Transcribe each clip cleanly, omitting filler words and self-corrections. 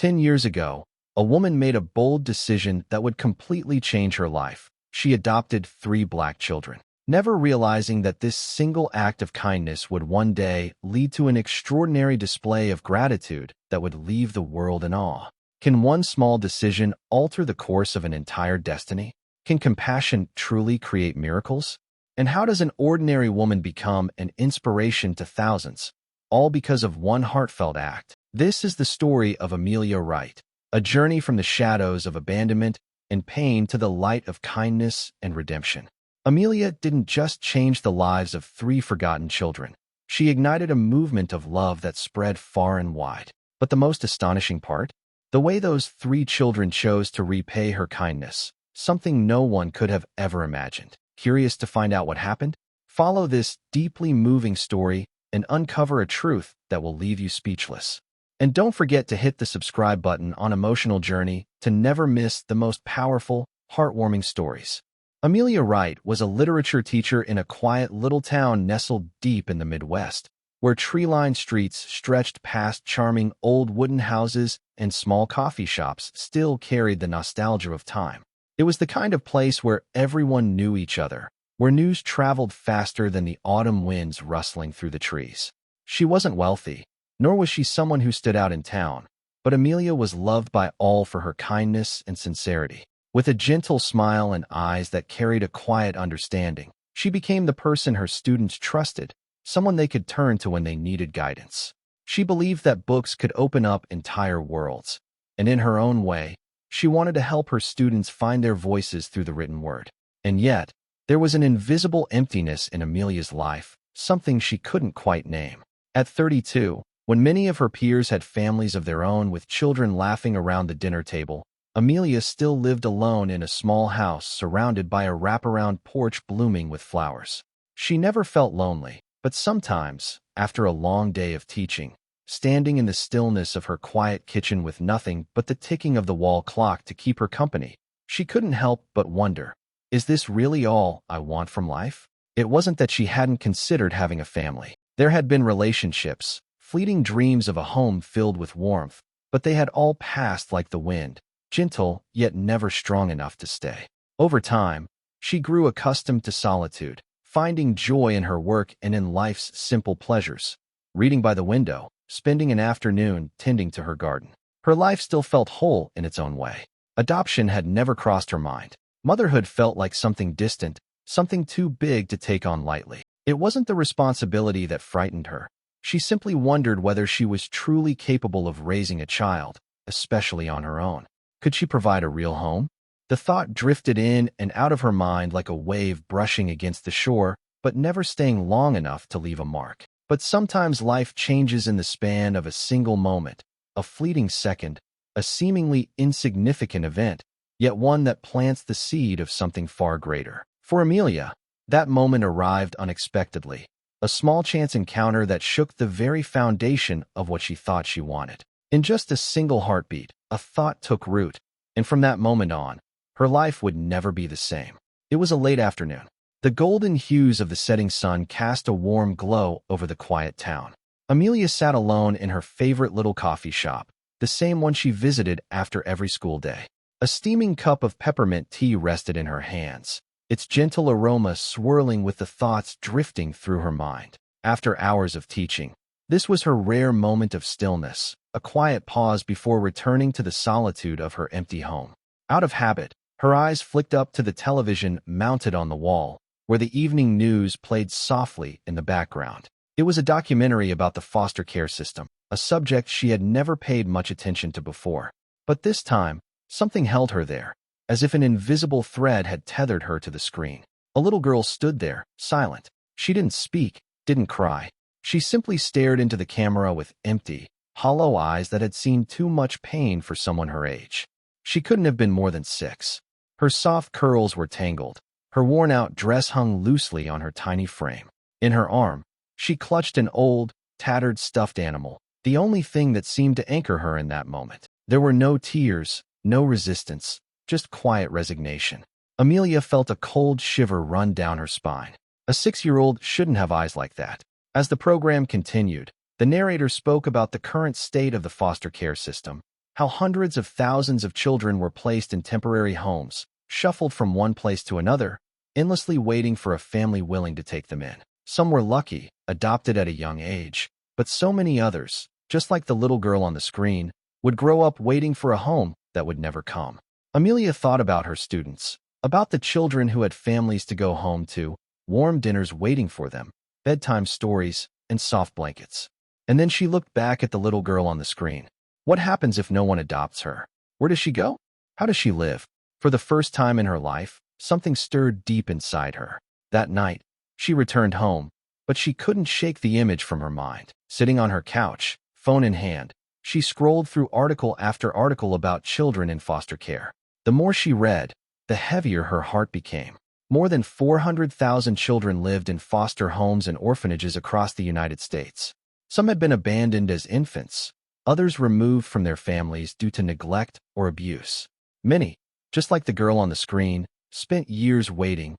10 years ago, a woman made a bold decision that would completely change her life. She adopted 3 black children, never realizing that this single act of kindness would one day lead to an extraordinary display of gratitude that would leave the world in awe. Can one small decision alter the course of an entire destiny? Can compassion truly create miracles? And how does an ordinary woman become an inspiration to thousands, all because of one heartfelt act? This is the story of Amelia Wright, a journey from the shadows of abandonment and pain to the light of kindness and redemption. Amelia didn't just change the lives of 3 forgotten children. She ignited a movement of love that spread far and wide. But the most astonishing part? The way those 3 children chose to repay her kindness, something no one could have ever imagined. Curious to find out what happened? Follow this deeply moving story and uncover a truth that will leave you speechless. And don't forget to hit the subscribe button on Emotional Journey to never miss the most powerful, heartwarming stories. Amelia Wright was a literature teacher in a quiet little town nestled deep in the Midwest, where tree-lined streets stretched past charming old wooden houses and small coffee shops still carried the nostalgia of time. It was the kind of place where everyone knew each other, where news traveled faster than the autumn winds rustling through the trees. She wasn't wealthy, nor was she someone who stood out in town, but Amelia was loved by all for her kindness and sincerity. With a gentle smile and eyes that carried a quiet understanding, she became the person her students trusted, someone they could turn to when they needed guidance. She believed that books could open up entire worlds, and in her own way, she wanted to help her students find their voices through the written word. And yet, there was an invisible emptiness in Amelia's life, something she couldn't quite name. At 32, when many of her peers had families of their own with children laughing around the dinner table, Amelia still lived alone in a small house surrounded by a wraparound porch blooming with flowers. She never felt lonely, but sometimes, after a long day of teaching, standing in the stillness of her quiet kitchen with nothing but the ticking of the wall clock to keep her company, she couldn't help but wonder, is this really all I want from life? It wasn't that she hadn't considered having a family. There had been relationships, fleeting dreams of a home filled with warmth, but they had all passed like the wind, gentle yet never strong enough to stay. Over time, she grew accustomed to solitude, finding joy in her work and in life's simple pleasures. Reading by the window, spending an afternoon tending to her garden. Her life still felt whole in its own way. Adoption had never crossed her mind. Motherhood felt like something distant, something too big to take on lightly. It wasn't the responsibility that frightened her. She simply wondered whether she was truly capable of raising a child, especially on her own. Could she provide a real home? The thought drifted in and out of her mind like a wave brushing against the shore, but never staying long enough to leave a mark. But sometimes life changes in the span of a single moment, a fleeting second, a seemingly insignificant event, yet one that plants the seed of something far greater. For Amelia, that moment arrived unexpectedly, a small chance encounter that shook the very foundation of what she thought she wanted. In just a single heartbeat, a thought took root, and from that moment on, her life would never be the same. It was a late afternoon. The golden hues of the setting sun cast a warm glow over the quiet town. Amelia sat alone in her favorite little coffee shop, the same one she visited after every school day. A steaming cup of peppermint tea rested in her hands, its gentle aroma swirling with the thoughts drifting through her mind. After hours of teaching, this was her rare moment of stillness, a quiet pause before returning to the solitude of her empty home. Out of habit, her eyes flicked up to the television mounted on the wall, where the evening news played softly in the background. It was a documentary about the foster care system, a subject she had never paid much attention to before. But this time, something held her there, as if an invisible thread had tethered her to the screen. A little girl stood there, silent. She didn't speak, didn't cry. She simply stared into the camera with empty, hollow eyes that had seen too much pain for someone her age. She couldn't have been more than 6. Her soft curls were tangled. Her worn-out dress hung loosely on her tiny frame. In her arm, she clutched an old, tattered stuffed animal, the only thing that seemed to anchor her in that moment. There were no tears, no resistance, just quiet resignation. Amelia felt a cold shiver run down her spine. A 6-year-old shouldn't have eyes like that. As the program continued, the narrator spoke about the current state of the foster care system, how hundreds of thousands of children were placed in temporary homes, shuffled from one place to another, endlessly waiting for a family willing to take them in. Some were lucky, adopted at a young age, but so many others, just like the little girl on the screen, would grow up waiting for a home that would never come. Amelia thought about her students, about the children who had families to go home to, warm dinners waiting for them, bedtime stories, and soft blankets. And then she looked back at the little girl on the screen. What happens if no one adopts her? Where does she go? How does she live? For the first time in her life, something stirred deep inside her. That night, she returned home, but she couldn't shake the image from her mind. Sitting on her couch, phone in hand, she scrolled through article after article about children in foster care. The more she read, the heavier her heart became. More than 400,000 children lived in foster homes and orphanages across the United States. Some had been abandoned as infants, others removed from their families due to neglect or abuse. Many, just like the girl on the screen, spent years waiting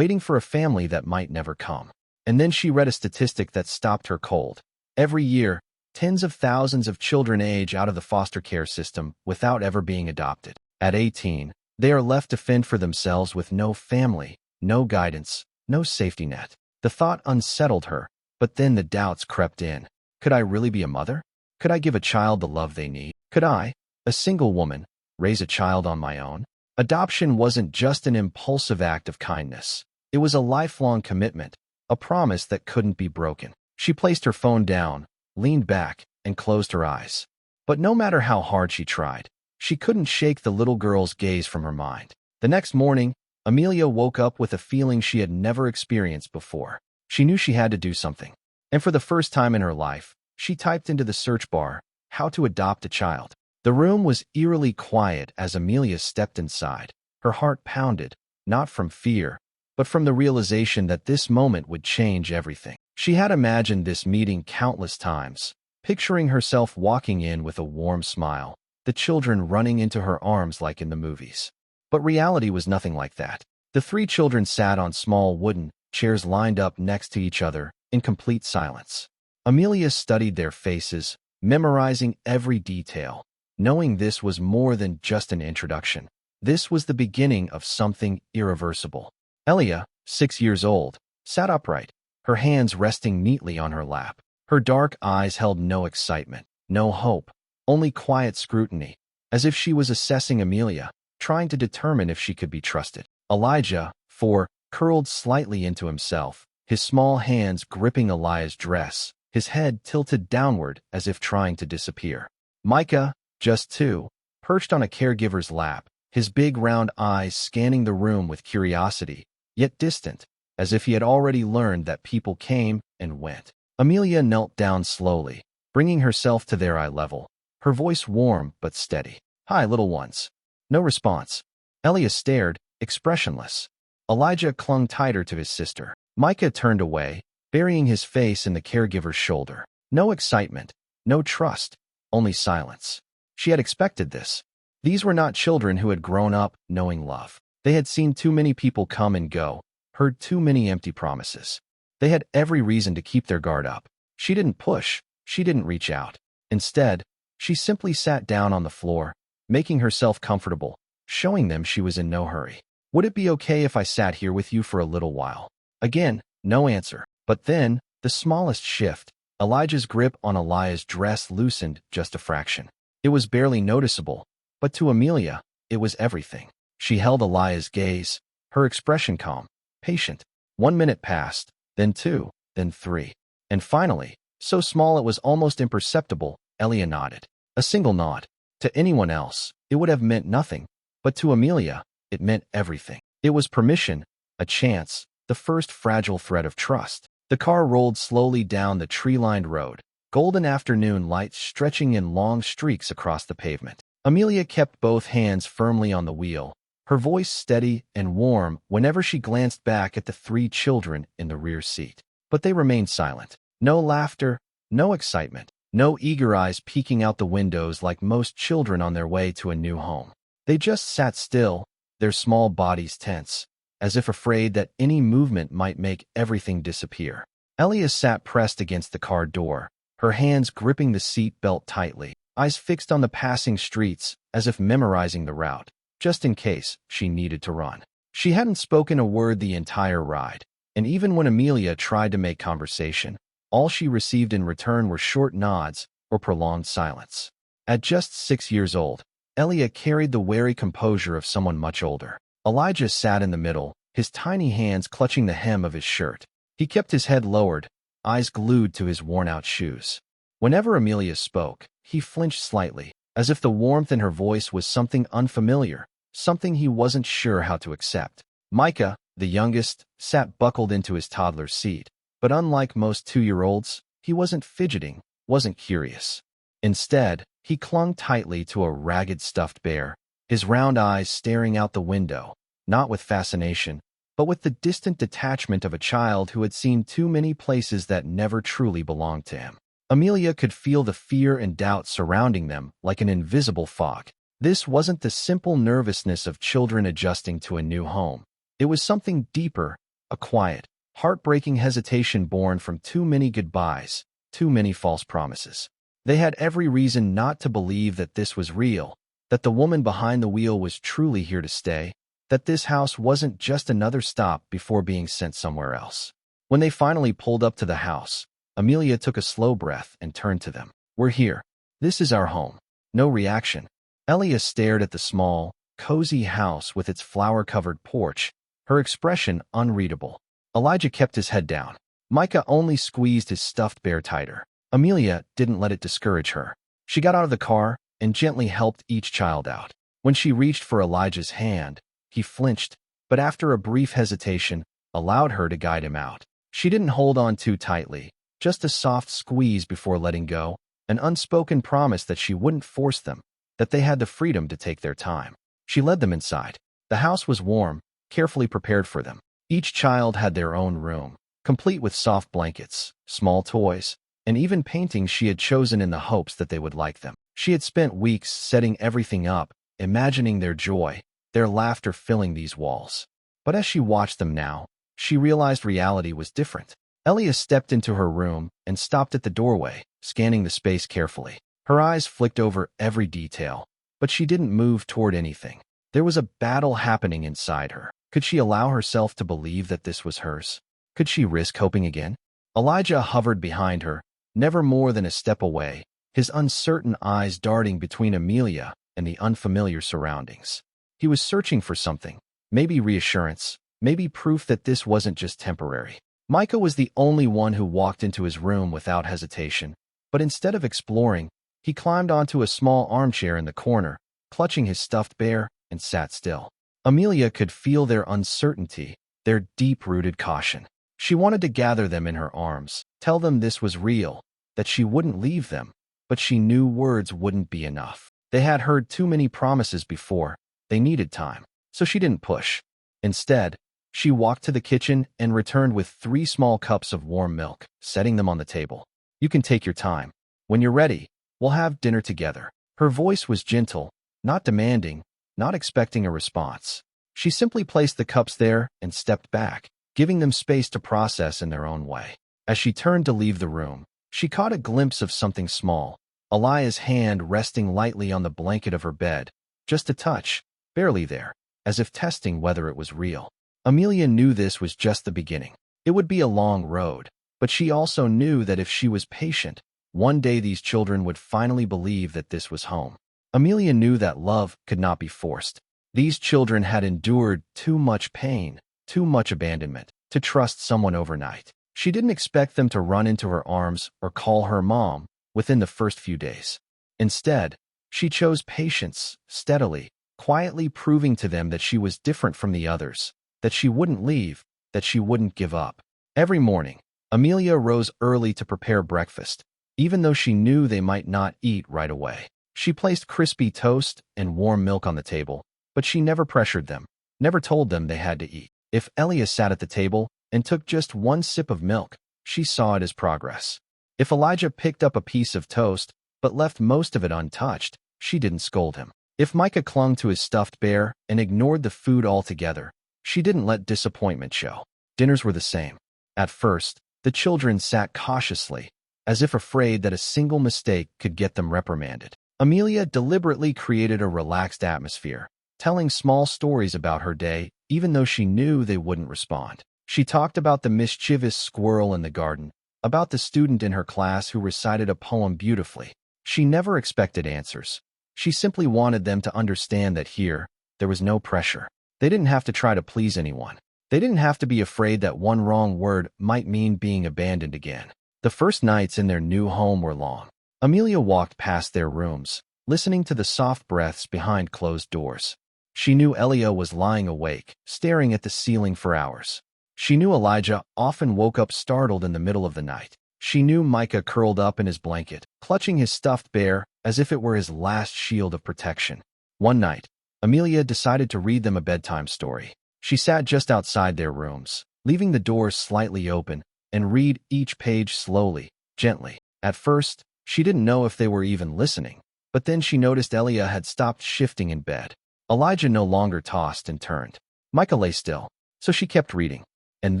for a family that might never come. And then she read a statistic that stopped her cold. Every year, tens of thousands of children age out of the foster care system without ever being adopted. At 18, they are left to fend for themselves with no family, no guidance, no safety net. The thought unsettled her, but then the doubts crept in. Could I really be a mother? Could I give a child the love they need? Could I, a single woman, raise a child on my own? Adoption wasn't just an impulsive act of kindness. It was a lifelong commitment, a promise that couldn't be broken. She placed her phone down, leaned back, and closed her eyes. But no matter how hard she tried, she couldn't shake the little girl's gaze from her mind. The next morning, Amelia woke up with a feeling she had never experienced before. She knew she had to do something. And for the first time in her life, she typed into the search bar, "How to adopt a child." The room was eerily quiet as Amelia stepped inside. Her heart pounded, not from fear, but from the realization that this moment would change everything. She had imagined this meeting countless times, picturing herself walking in with a warm smile, the children running into her arms like in the movies. But reality was nothing like that. The three children sat on small wooden chairs lined up next to each other in complete silence. Amelia studied their faces, memorizing every detail, knowing this was more than just an introduction. This was the beginning of something irreversible. Elia, 6 years old, sat upright, her hands resting neatly on her lap. Her dark eyes held no excitement, no hope, only quiet scrutiny, as if she was assessing Amelia, trying to determine if she could be trusted. Elijah, 4, curled slightly into himself, his small hands gripping Elia's dress, his head tilted downward as if trying to disappear. Micah, just 2, perched on a caregiver's lap, his big round eyes scanning the room with curiosity, yet distant, as if he had already learned that people came and went. Amelia knelt down slowly, bringing herself to their eye level, her voice warm but steady. "Hi, little ones." No response. Elia stared, expressionless. Elijah clung tighter to his sister. Micah turned away, burying his face in the caregiver's shoulder. No excitement, no trust, only silence. She had expected this. These were not children who had grown up knowing love. They had seen too many people come and go, heard too many empty promises. They had every reason to keep their guard up. She didn't push, she didn't reach out. Instead, she simply sat down on the floor, making herself comfortable, showing them she was in no hurry. "Would it be okay if I sat here with you for a little while?" Again, no answer. But then, the smallest shift. Elijah's grip on Elia's dress loosened just a fraction. It was barely noticeable, but to Amelia, it was everything. She held Elia's gaze, her expression calm, patient. 1 minute passed, then 2, then 3. And finally, so small it was almost imperceptible, Elia nodded. A single nod. To anyone else, it would have meant nothing, but to Amelia, it meant everything. It was permission, a chance, the first fragile thread of trust. The car rolled slowly down the tree-lined road, golden afternoon light stretching in long streaks across the pavement. Amelia kept both hands firmly on the wheel, her voice steady and warm whenever she glanced back at the three children in the rear seat. But they remained silent. No laughter, no excitement, no eager eyes peeking out the windows like most children on their way to a new home. They just sat still, their small bodies tense, as if afraid that any movement might make everything disappear. Elia sat pressed against the car door, her hands gripping the seat belt tightly. eyes fixed on the passing streets as if memorizing the route, just in case she needed to run. She hadn't spoken a word the entire ride, and even when Amelia tried to make conversation, all she received in return were short nods or prolonged silence. At just 6 years old, Elia carried the wary composure of someone much older. Elijah sat in the middle, his tiny hands clutching the hem of his shirt. He kept his head lowered, eyes glued to his worn-out shoes. Whenever Amelia spoke, he flinched slightly, as if the warmth in her voice was something unfamiliar, something he wasn't sure how to accept. Micah, the youngest, sat buckled into his toddler's seat, but unlike most 2-year-olds, he wasn't fidgeting, wasn't curious. Instead, he clung tightly to a ragged stuffed bear, his round eyes staring out the window, not with fascination, but with the distant detachment of a child who had seen too many places that never truly belonged to him. Amelia could feel the fear and doubt surrounding them like an invisible fog. This wasn't the simple nervousness of children adjusting to a new home. It was something deeper, a quiet, heartbreaking hesitation born from too many goodbyes, too many false promises. They had every reason not to believe that this was real, that the woman behind the wheel was truly here to stay, that this house wasn't just another stop before being sent somewhere else. When they finally pulled up to the house, Amelia took a slow breath and turned to them. "We're here. This is our home." No reaction. Elia stared at the small, cozy house with its flower-covered porch, her expression unreadable. Elijah kept his head down. Micah only squeezed his stuffed bear tighter. Amelia didn't let it discourage her. She got out of the car and gently helped each child out. When she reached for Elijah's hand, he flinched, but after a brief hesitation, allowed her to guide him out. She didn't hold on too tightly, just a soft squeeze before letting go, an unspoken promise that she wouldn't force them, that they had the freedom to take their time. She led them inside. The house was warm, carefully prepared for them. Each child had their own room, complete with soft blankets, small toys, and even paintings she had chosen in the hopes that they would like them. She had spent weeks setting everything up, imagining their joy, their laughter filling these walls. But as she watched them now, she realized reality was different. Elia stepped into her room and stopped at the doorway, scanning the space carefully. Her eyes flicked over every detail, but she didn't move toward anything. There was a battle happening inside her. Could she allow herself to believe that this was hers? Could she risk hoping again? Elijah hovered behind her, never more than a step away, his uncertain eyes darting between Amelia and the unfamiliar surroundings. He was searching for something, maybe reassurance, maybe proof that this wasn't just temporary. Micah was the only one who walked into his room without hesitation, but instead of exploring, he climbed onto a small armchair in the corner, clutching his stuffed bear, and sat still. Amelia could feel their uncertainty, their deep-rooted caution. She wanted to gather them in her arms, tell them this was real, that she wouldn't leave them, but she knew words wouldn't be enough. They had heard too many promises before. They needed time, so she didn't push. Instead, she walked to the kitchen and returned with 3 small cups of warm milk, setting them on the table. "You can take your time. When you're ready, we'll have dinner together." Her voice was gentle, not demanding, not expecting a response. She simply placed the cups there and stepped back, giving them space to process in their own way. As she turned to leave the room, she caught a glimpse of something small, Elia's hand resting lightly on the blanket of her bed, just a touch, barely there, as if testing whether it was real. Amelia knew this was just the beginning. It would be a long road, but she also knew that if she was patient, one day these children would finally believe that this was home. Amelia knew that love could not be forced. These children had endured too much pain, too much abandonment, to trust someone overnight. She didn't expect them to run into her arms or call her mom within the first few days. Instead, she chose patience, steadily, quietly proving to them that she was different from the others, that she wouldn't leave, that she wouldn't give up. Every morning, Amelia rose early to prepare breakfast, even though she knew they might not eat right away. She placed crispy toast and warm milk on the table, but she never pressured them, never told them they had to eat. If Elia sat at the table and took just one sip of milk, she saw it as progress. If Elijah picked up a piece of toast but left most of it untouched, she didn't scold him. If Micah clung to his stuffed bear and ignored the food altogether, she didn't let disappointment show. Dinners were the same. At first, the children sat cautiously, as if afraid that a single mistake could get them reprimanded. Amelia deliberately created a relaxed atmosphere, telling small stories about her day, even though she knew they wouldn't respond. She talked about the mischievous squirrel in the garden, about the student in her class who recited a poem beautifully. She never expected answers. She simply wanted them to understand that here, there was no pressure. They didn't have to try to please anyone. They didn't have to be afraid that one wrong word might mean being abandoned again. The first nights in their new home were long. Amelia walked past their rooms, listening to the soft breaths behind closed doors. She knew Elio was lying awake, staring at the ceiling for hours. She knew Elijah often woke up startled in the middle of the night. She knew Micah curled up in his blanket, clutching his stuffed bear as if it were his last shield of protection. One night, Amelia decided to read them a bedtime story. She sat just outside their rooms, leaving the doors slightly open, and read each page slowly, gently. At first, she didn't know if they were even listening, but then she noticed Elia had stopped shifting in bed. Elijah no longer tossed and turned. Micah lay still, so she kept reading. And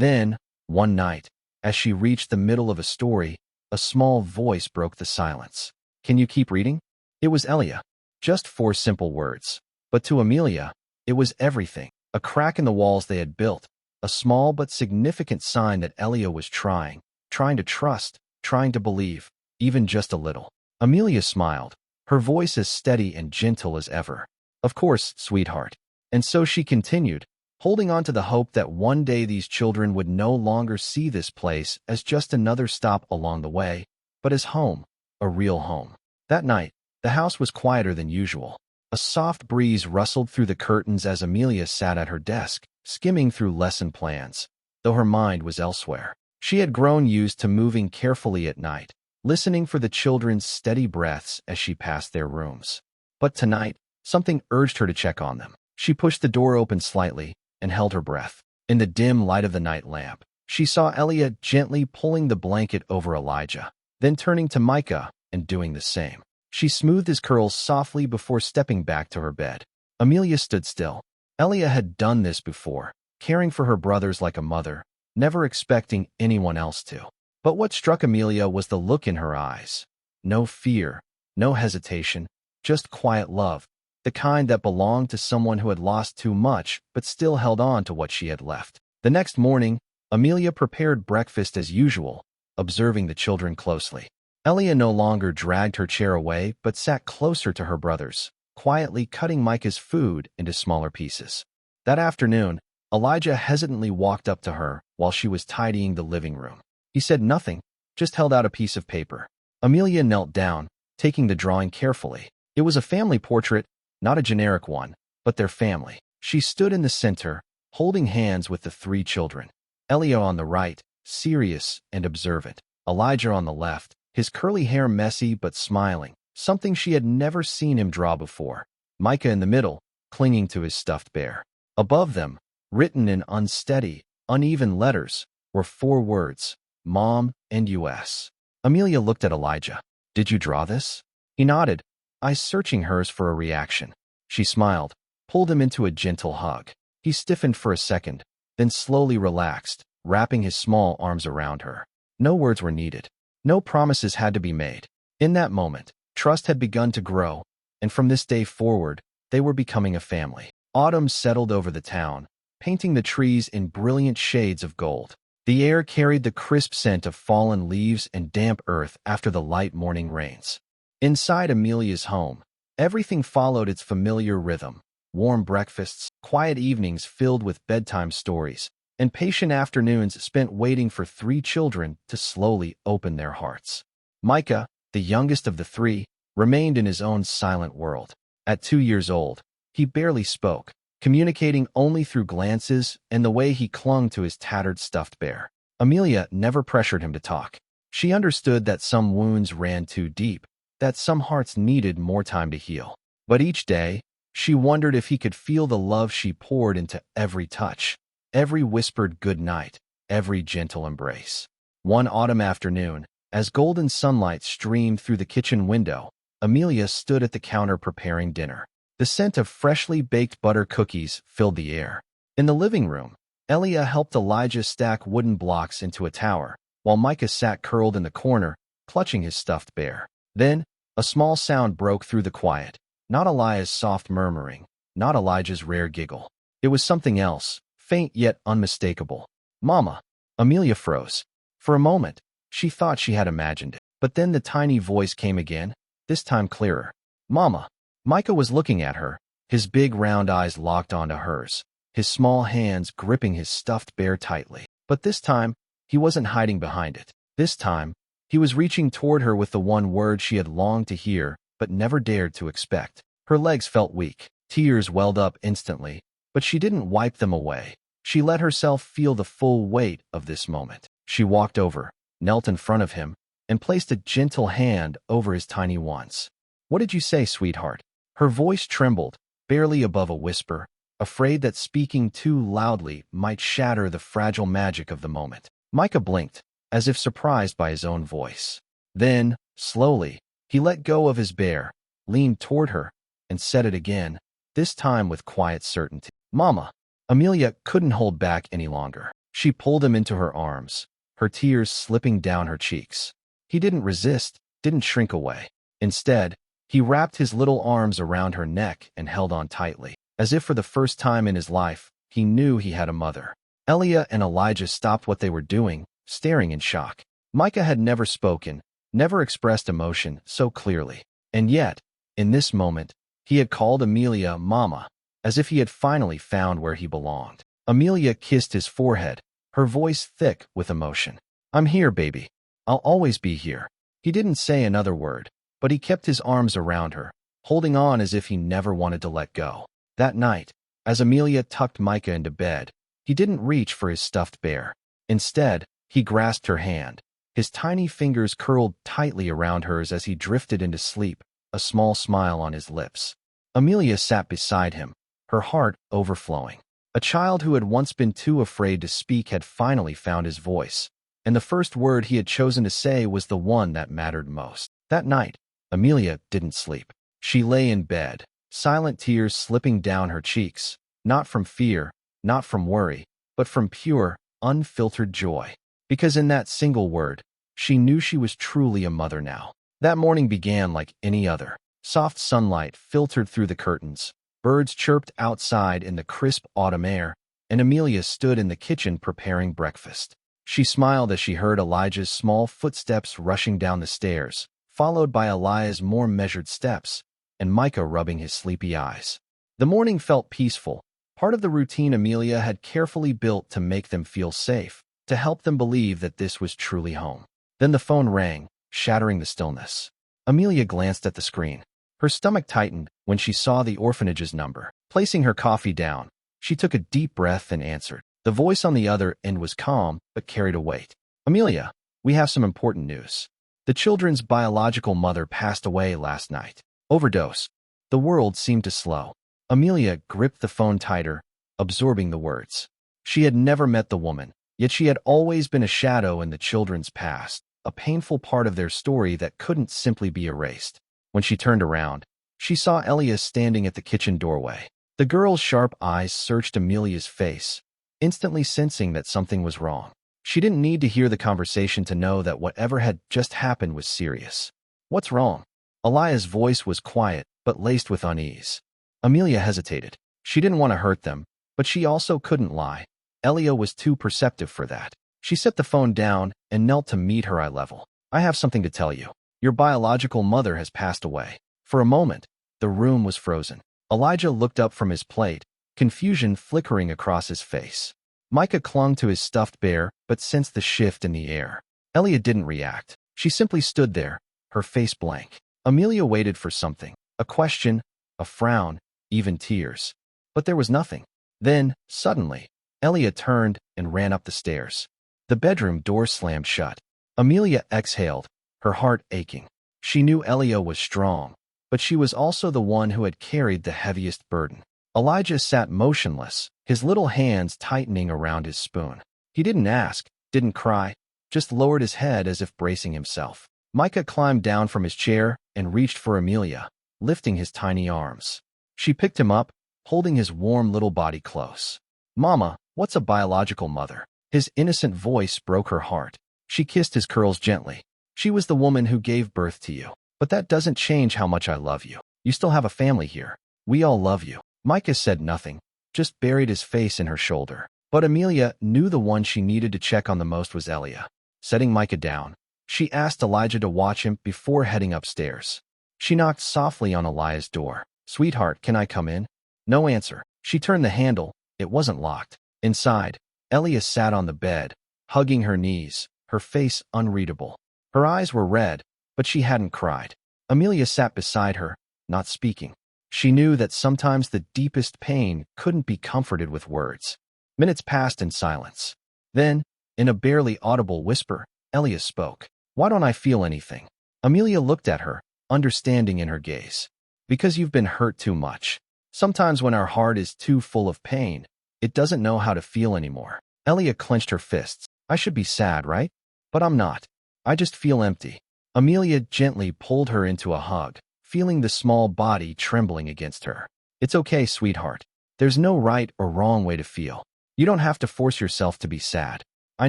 then, one night, as she reached the middle of a story, a small voice broke the silence. "Can you keep reading?" It was Elia. Just 4 simple words. But to Amelia, it was everything. A crack in the walls they had built, a small but significant sign that Elia was trying to trust, trying to believe, even just a little. Amelia smiled, her voice as steady and gentle as ever. "Of course, sweetheart." And so she continued, holding on to the hope that one day these children would no longer see this place as just another stop along the way, but as home, a real home. That night, the house was quieter than usual. A soft breeze rustled through the curtains as Amelia sat at her desk, skimming through lesson plans, though her mind was elsewhere. She had grown used to moving carefully at night, listening for the children's steady breaths as she passed their rooms. But tonight, something urged her to check on them. She pushed the door open slightly and held her breath. In the dim light of the night lamp, she saw Elia gently pulling the blanket over Elijah, then turning to Micah and doing the same. She smoothed his curls softly before stepping back to her bed. Amelia stood still. Elia had done this before, caring for her brothers like a mother, never expecting anyone else to. But what struck Amelia was the look in her eyes. No fear, no hesitation, just quiet love, the kind that belonged to someone who had lost too much but still held on to what she had left. The next morning, Amelia prepared breakfast as usual, observing the children closely. Elia no longer dragged her chair away but sat closer to her brothers, quietly cutting Micah's food into smaller pieces. That afternoon, Elijah hesitantly walked up to her while she was tidying the living room. He said nothing, just held out a piece of paper. Amelia knelt down, taking the drawing carefully. It was a family portrait, not a generic one, but their family. She stood in the center, holding hands with the 3 children. Elia on the right, serious and observant. Elijah on the left, his curly hair messy but smiling, something she had never seen him draw before. Micah in the middle, clinging to his stuffed bear. Above them, written in unsteady, uneven letters, were 4 words, Mom and US. Amelia looked at Elijah. "Did you draw this?" He nodded, eyes searching hers for a reaction. She smiled, pulled him into a gentle hug. He stiffened for a second, then slowly relaxed, wrapping his small arms around her. No words were needed. No promises had to be made. In that moment, trust had begun to grow, and from this day forward, they were becoming a family. Autumn settled over the town, painting the trees in brilliant shades of gold. The air carried the crisp scent of fallen leaves and damp earth after the light morning rains. Inside Amelia's home, everything followed its familiar rhythm. Warm breakfasts, quiet evenings filled with bedtime stories, and patient afternoons spent waiting for 3 children to slowly open their hearts. Micah, the youngest of the 3, remained in his own silent world. At 2 years old, he barely spoke, communicating only through glances and the way he clung to his tattered stuffed bear. Amelia never pressured him to talk. She understood that some wounds ran too deep, that some hearts needed more time to heal. But each day, she wondered if he could feel the love she poured into every touch, every whispered good night, every gentle embrace. One autumn afternoon, as golden sunlight streamed through the kitchen window, Amelia stood at the counter preparing dinner. The scent of freshly baked butter cookies filled the air. In the living room, Elia helped Elijah stack wooden blocks into a tower, while Micah sat curled in the corner, clutching his stuffed bear. Then, A small sound broke through the quiet. Not Elia's soft murmuring, not Elijah's rare giggle. It was something else, faint yet unmistakable. Mama. Amelia froze. For a moment, she thought she had imagined it. But then the tiny voice came again, this time clearer. Mama. Micah was looking at her, his big round eyes locked onto hers, his small hands gripping his stuffed bear tightly. But this time, he wasn't hiding behind it. This time, he was reaching toward her with the one word she had longed to hear, but never dared to expect. Her legs felt weak. Tears welled up instantly, but she didn't wipe them away. She let herself feel the full weight of this moment. She walked over, knelt in front of him, and placed a gentle hand over his tiny ones. What did you say, sweetheart? Her voice trembled, barely above a whisper, afraid that speaking too loudly might shatter the fragile magic of the moment. Micah blinked, as if surprised by his own voice. Then, slowly, he let go of his bear, leaned toward her, and said it again, this time with quiet certainty. Mama. Amelia couldn't hold back any longer. She pulled him into her arms, her tears slipping down her cheeks. He didn't resist, didn't shrink away. Instead, he wrapped his little arms around her neck and held on tightly. As if for the first time in his life, he knew he had a mother. Elia and Elijah stopped what they were doing, staring in shock. Micah had never spoken, never expressed emotion so clearly. And yet, in this moment, he had called Amelia Mama, as if he had finally found where he belonged. Amelia kissed his forehead, her voice thick with emotion. I'm here, baby. I'll always be here. He didn't say another word, but he kept his arms around her, holding on as if he never wanted to let go. That night, as Amelia tucked Micah into bed, he didn't reach for his stuffed bear. Instead, he grasped her hand. His tiny fingers curled tightly around hers as he drifted into sleep, a small smile on his lips. Amelia sat beside him, her heart overflowing. A child who had once been too afraid to speak had finally found his voice, and the first word he had chosen to say was the one that mattered most. That night, Amelia didn't sleep. She lay in bed, silent tears slipping down her cheeks, not from fear, not from worry, but from pure, unfiltered joy. Because in that single word, she knew she was truly a mother now. That morning began like any other. Soft sunlight filtered through the curtains, birds chirped outside in the crisp autumn air, and Amelia stood in the kitchen preparing breakfast. She smiled as she heard Elijah's small footsteps rushing down the stairs, followed by Elia's more measured steps, and Micah rubbing his sleepy eyes. The morning felt peaceful, part of the routine Amelia had carefully built to make them feel safe, to help them believe that this was truly home. Then the phone rang, shattering the stillness. Amelia glanced at the screen. Her stomach tightened when she saw the orphanage's number. Placing her coffee down, she took a deep breath and answered. The voice on the other end was calm, but carried a weight. Amelia, we have some important news. The children's biological mother passed away last night. Overdose. The world seemed to slow. Amelia gripped the phone tighter, absorbing the words. She had never met the woman, yet she had always been a shadow in the children's past, a painful part of their story that couldn't simply be erased. When she turned around, she saw Elias standing at the kitchen doorway. The girl's sharp eyes searched Amelia's face, instantly sensing that something was wrong. She didn't need to hear the conversation to know that whatever had just happened was serious. What's wrong? Elias' voice was quiet, but laced with unease. Amelia hesitated. She didn't want to hurt them, but she also couldn't lie. Elia was too perceptive for that. She set the phone down and knelt to meet her eye level. I have something to tell you. Your biological mother has passed away. For a moment, the room was frozen. Elijah looked up from his plate, confusion flickering across his face. Micah clung to his stuffed bear, but sensed the shift in the air. Elia didn't react. She simply stood there, her face blank. Amelia waited for something, a question, a frown, even tears. But there was nothing. Then, suddenly, Elia turned and ran up the stairs. The bedroom door slammed shut. Amelia exhaled, her heart aching. She knew Elia was strong, but she was also the one who had carried the heaviest burden. Elijah sat motionless, his little hands tightening around his spoon. He didn't ask, didn't cry, just lowered his head as if bracing himself. Micah climbed down from his chair and reached for Amelia, lifting his tiny arms. She picked him up, holding his warm little body close. Mama, what's a biological mother? His innocent voice broke her heart. She kissed his curls gently. She was the woman who gave birth to you. But that doesn't change how much I love you. You still have a family here. We all love you. Micah said nothing, just buried his face in her shoulder. But Amelia knew the one she needed to check on the most was Elia. Setting Micah down, she asked Elijah to watch him before heading upstairs. She knocked softly on Elia's door. "Sweetheart, can I come in?" No answer. She turned the handle. It wasn't locked. Inside, Elia sat on the bed, hugging her knees, her face unreadable. Her eyes were red, but she hadn't cried. Amelia sat beside her, not speaking. She knew that sometimes the deepest pain couldn't be comforted with words. Minutes passed in silence. Then, in a barely audible whisper, Elia spoke. "Why don't I feel anything?" Amelia looked at her, understanding in her gaze. "Because you've been hurt too much. Sometimes when our heart is too full of pain, it doesn't know how to feel anymore." Elia clenched her fists. "I should be sad, right? But I'm not. I just feel empty." Amelia gently pulled her into a hug, feeling the small body trembling against her. "It's okay, sweetheart. There's no right or wrong way to feel. You don't have to force yourself to be sad. I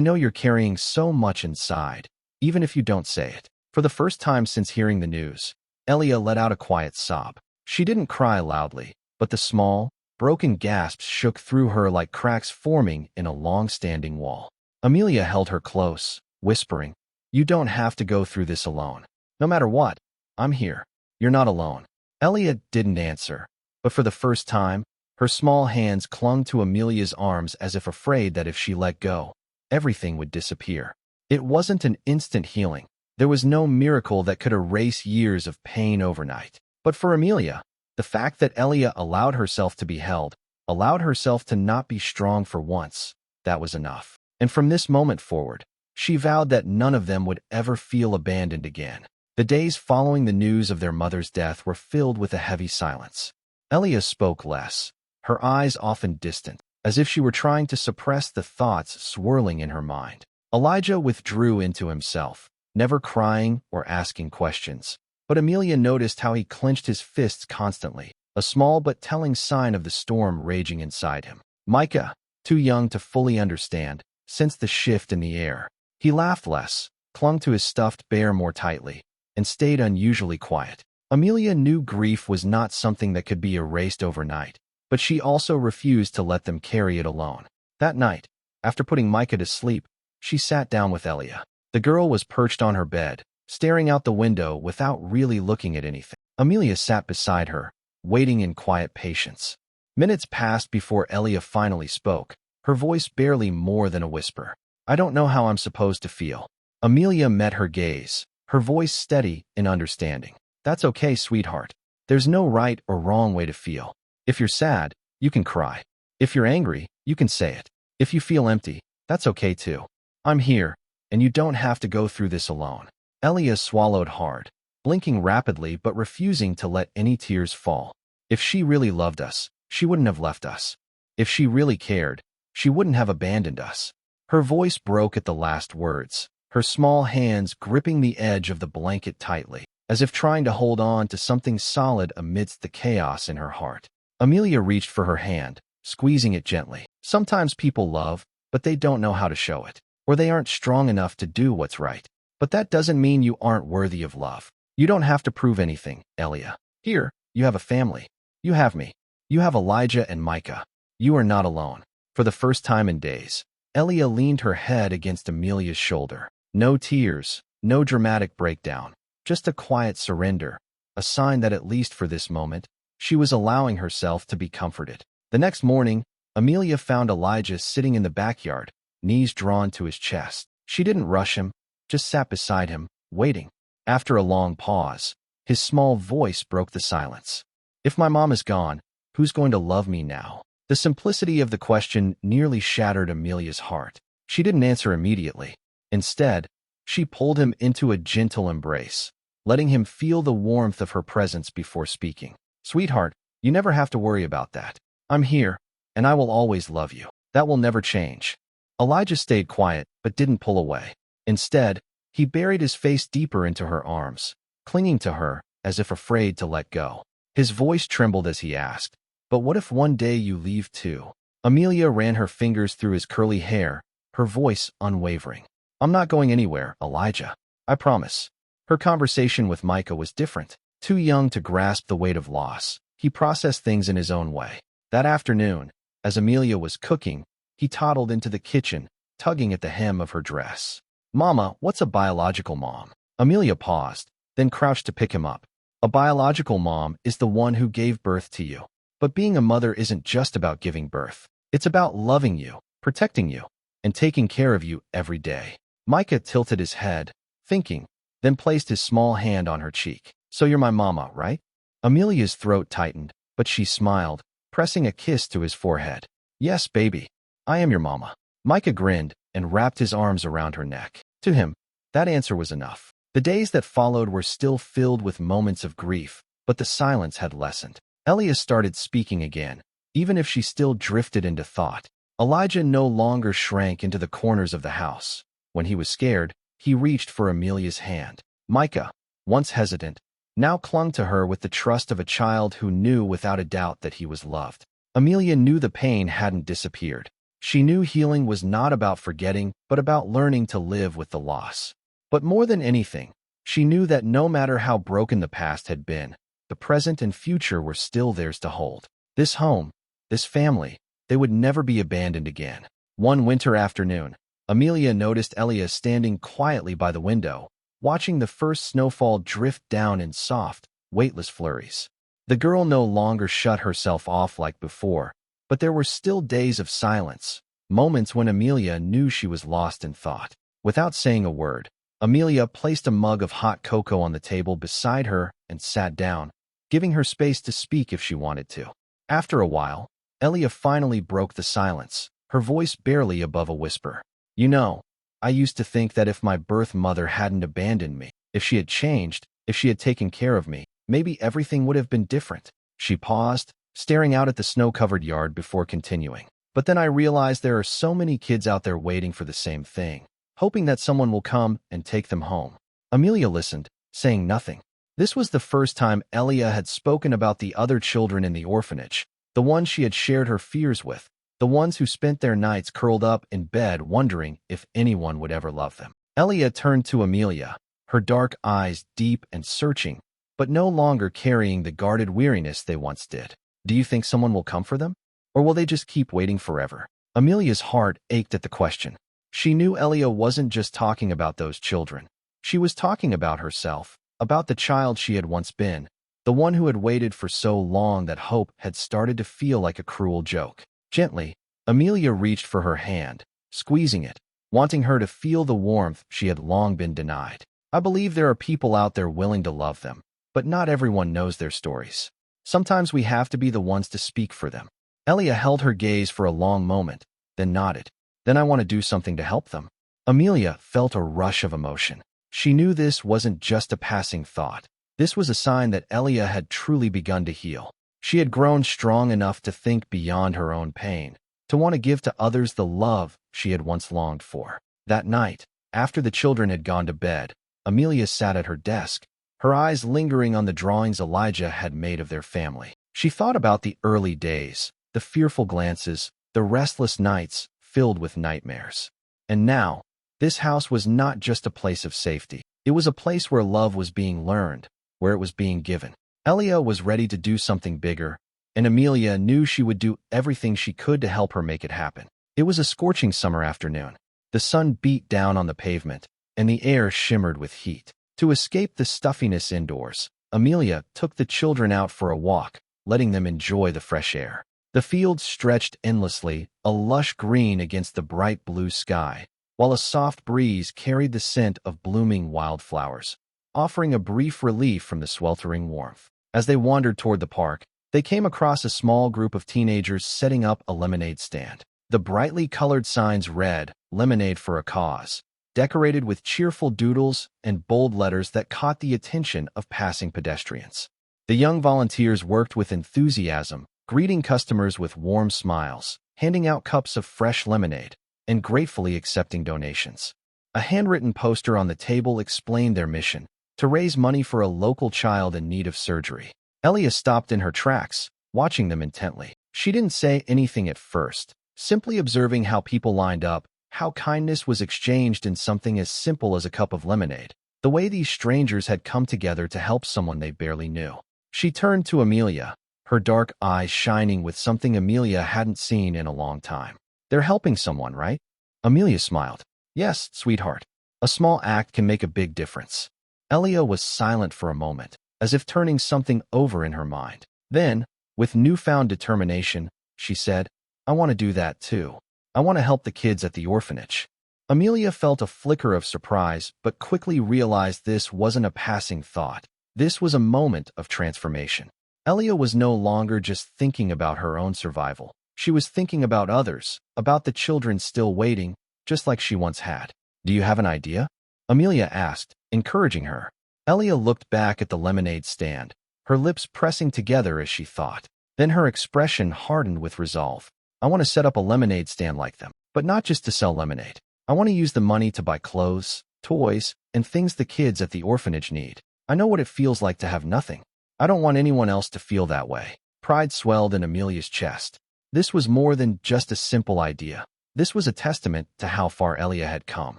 know you're carrying so much inside, even if you don't say it." For the first time since hearing the news, Elia let out a quiet sob. She didn't cry loudly, but the small, broken gasps shook through her like cracks forming in a long-standing wall. Amelia held her close, whispering, "You don't have to go through this alone. No matter what, I'm here. You're not alone." Elia didn't answer, but for the first time, her small hands clung to Amelia's arms as if afraid that if she let go, everything would disappear. It wasn't an instant healing. There was no miracle that could erase years of pain overnight. But for Amelia, the fact that Elia allowed herself to be held, allowed herself to not be strong for once, that was enough. And from this moment forward, she vowed that none of them would ever feel abandoned again. The days following the news of their mother's death were filled with a heavy silence. Elia spoke less, her eyes often distant, as if she were trying to suppress the thoughts swirling in her mind. Elijah withdrew into himself, never crying or asking questions. But Amelia noticed how he clenched his fists constantly, a small but telling sign of the storm raging inside him. Micah, too young to fully understand, sensed the shift in the air. He laughed less, clung to his stuffed bear more tightly, and stayed unusually quiet. Amelia knew grief was not something that could be erased overnight, but she also refused to let them carry it alone. That night, after putting Micah to sleep, she sat down with Elia. The girl was perched on her bed, staring out the window without really looking at anything. Amelia sat beside her, waiting in quiet patience. Minutes passed before Elia finally spoke, her voice barely more than a whisper. "I don't know how I'm supposed to feel." Amelia met her gaze, her voice steady and understanding. "That's okay, sweetheart. There's no right or wrong way to feel. If you're sad, you can cry. If you're angry, you can say it. If you feel empty, that's okay too. I'm here, and you don't have to go through this alone." Elia swallowed hard, blinking rapidly but refusing to let any tears fall. If she really loved us, she wouldn't have left us. If she really cared, she wouldn't have abandoned us. Her voice broke at the last words, her small hands gripping the edge of the blanket tightly, as if trying to hold on to something solid amidst the chaos in her heart. Amelia reached for her hand, squeezing it gently. Sometimes people love, but they don't know how to show it, or they aren't strong enough to do what's right. But that doesn't mean you aren't worthy of love. You don't have to prove anything, Elia. Here, you have a family. You have me. You have Elijah and Micah. You are not alone. For the first time in days, Elia leaned her head against Amelia's shoulder. No tears, no dramatic breakdown, just a quiet surrender, a sign that at least for this moment, she was allowing herself to be comforted. The next morning, Amelia found Elijah sitting in the backyard, knees drawn to his chest. She didn't rush him, just sat beside him, waiting. After a long pause, his small voice broke the silence. "If my mom is gone, who's going to love me now?" The simplicity of the question nearly shattered Amelia's heart. She didn't answer immediately. Instead, she pulled him into a gentle embrace, letting him feel the warmth of her presence before speaking. "Sweetheart, you never have to worry about that. I'm here, and I will always love you. That will never change." Elijah stayed quiet, but didn't pull away. Instead, he buried his face deeper into her arms, clinging to her as if afraid to let go. His voice trembled as he asked, "But what if one day you leave too?" Amelia ran her fingers through his curly hair, her voice unwavering. "I'm not going anywhere, Elijah. I promise." Her conversation with Micah was different. Too young to grasp the weight of loss, he processed things in his own way. That afternoon, as Amelia was cooking, he toddled into the kitchen, tugging at the hem of her dress. "Mama, what's a biological mom?" Amelia paused, then crouched to pick him up. "A biological mom is the one who gave birth to you. But being a mother isn't just about giving birth. It's about loving you, protecting you, and taking care of you every day." Micah tilted his head, thinking, then placed his small hand on her cheek. "So you're my mama, right?" Amelia's throat tightened, but she smiled, pressing a kiss to his forehead. "Yes, baby. I am your mama." Micah grinned and wrapped his arms around her neck. To him, that answer was enough. The days that followed were still filled with moments of grief, but the silence had lessened. Elia started speaking again, even if she still drifted into thought. Elijah no longer shrank into the corners of the house. When he was scared, he reached for Amelia's hand. Micah, once hesitant, now clung to her with the trust of a child who knew without a doubt that he was loved. Amelia knew the pain hadn't disappeared. She knew healing was not about forgetting, but about learning to live with the loss. But more than anything, she knew that no matter how broken the past had been, the present and future were still theirs to hold. This home, this family, they would never be abandoned again. One winter afternoon, Amelia noticed Elia standing quietly by the window, watching the first snowfall drift down in soft, weightless flurries. The girl no longer shut herself off like before, but there were still days of silence, moments when Amelia knew she was lost in thought. Without saying a word, Amelia placed a mug of hot cocoa on the table beside her and sat down, giving her space to speak if she wanted to. After a while, Elia finally broke the silence, her voice barely above a whisper. "You know, I used to think that if my birth mother hadn't abandoned me, if she had changed, if she had taken care of me, maybe everything would have been different." She paused, staring out at the snow-covered yard before continuing. "But then I realized there are so many kids out there waiting for the same thing, hoping that someone will come and take them home." Amelia listened, saying nothing. This was the first time Elia had spoken about the other children in the orphanage, the ones she had shared her fears with, the ones who spent their nights curled up in bed wondering if anyone would ever love them. Elia turned to Amelia, her dark eyes deep and searching, but no longer carrying the guarded weariness they once did. "Do you think someone will come for them? Or will they just keep waiting forever?" Amelia's heart ached at the question. She knew Elia wasn't just talking about those children. She was talking about herself, about the child she had once been, the one who had waited for so long that hope had started to feel like a cruel joke. Gently, Amelia reached for her hand, squeezing it, wanting her to feel the warmth she had long been denied. "I believe there are people out there willing to love them, but not everyone knows their stories. Sometimes we have to be the ones to speak for them." Elia held her gaze for a long moment, then nodded. "Then I want to do something to help them." Amelia felt a rush of emotion. She knew this wasn't just a passing thought. This was a sign that Elia had truly begun to heal. She had grown strong enough to think beyond her own pain, to want to give to others the love she had once longed for. That night, after the children had gone to bed, Amelia sat at her desk, her eyes lingering on the drawings Elijah had made of their family. She thought about the early days, the fearful glances, the restless nights filled with nightmares. And now, this house was not just a place of safety. It was a place where love was being learned, where it was being given. Elia was ready to do something bigger, and Amelia knew she would do everything she could to help her make it happen. It was a scorching summer afternoon. The sun beat down on the pavement, and the air shimmered with heat. To escape the stuffiness indoors, Amelia took the children out for a walk, letting them enjoy the fresh air. The fields stretched endlessly, a lush green against the bright blue sky, while a soft breeze carried the scent of blooming wildflowers, offering a brief relief from the sweltering warmth. As they wandered toward the park, they came across a small group of teenagers setting up a lemonade stand. The brightly colored signs read, "Lemonade for a Cause," decorated with cheerful doodles and bold letters that caught the attention of passing pedestrians. The young volunteers worked with enthusiasm, greeting customers with warm smiles, handing out cups of fresh lemonade, and gratefully accepting donations. A handwritten poster on the table explained their mission: to raise money for a local child in need of surgery. Elia stopped in her tracks, watching them intently. She didn't say anything at first, simply observing how people lined up, how kindness was exchanged in something as simple as a cup of lemonade. the way these strangers had come together to help someone they barely knew. She turned to Amelia, her dark eyes shining with something Amelia hadn't seen in a long time. They're helping someone, right? Amelia smiled. Yes, sweetheart. A small act can make a big difference. Elia was silent for a moment, as if turning something over in her mind. Then, with newfound determination, she said, I want to do that too. I want to help the kids at the orphanage. Amelia felt a flicker of surprise, but quickly realized this wasn't a passing thought. This was a moment of transformation. Elia was no longer just thinking about her own survival. She was thinking about others, about the children still waiting, just like she once had. Do you have an idea? Amelia asked, encouraging her. Elia looked back at the lemonade stand, her lips pressing together as she thought. Then her expression hardened with resolve. I want to set up a lemonade stand like them, but not just to sell lemonade. I want to use the money to buy clothes, toys, and things the kids at the orphanage need. I know what it feels like to have nothing. I don't want anyone else to feel that way. Pride swelled in Amelia's chest. This was more than just a simple idea. This was a testament to how far Elia had come.